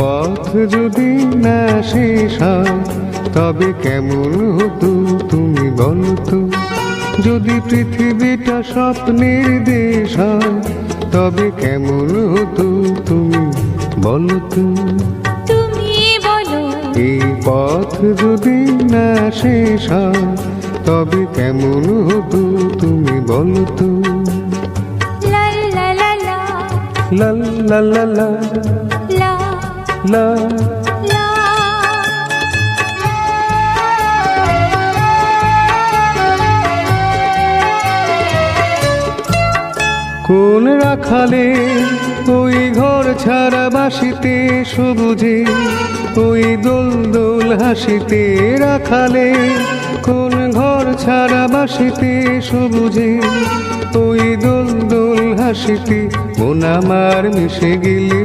পথ যদি না শেষ হয় তবে কেমন হতো তুমি বলো তো। যদি পৃথিবীটা স্বপ্নের দেশ হয় তবে কেমন হতো তুমি বলো তো। তুমি বলো এই পথ যদি না শেষ হয় তবে কেমন হতো তুমি বলো তো। লা লা লা লা লা লা লা লা লা লা। লা। কোন রাখালে ওই ঘর ছাড়া বাসিতে সবুজে ওই দোল দোল হাসিতে রাখালে। কোন ঘর ছাড়া বাসিতে সবুজে ওই দোল দোল হাসিতে মন আমার মিশে গেলে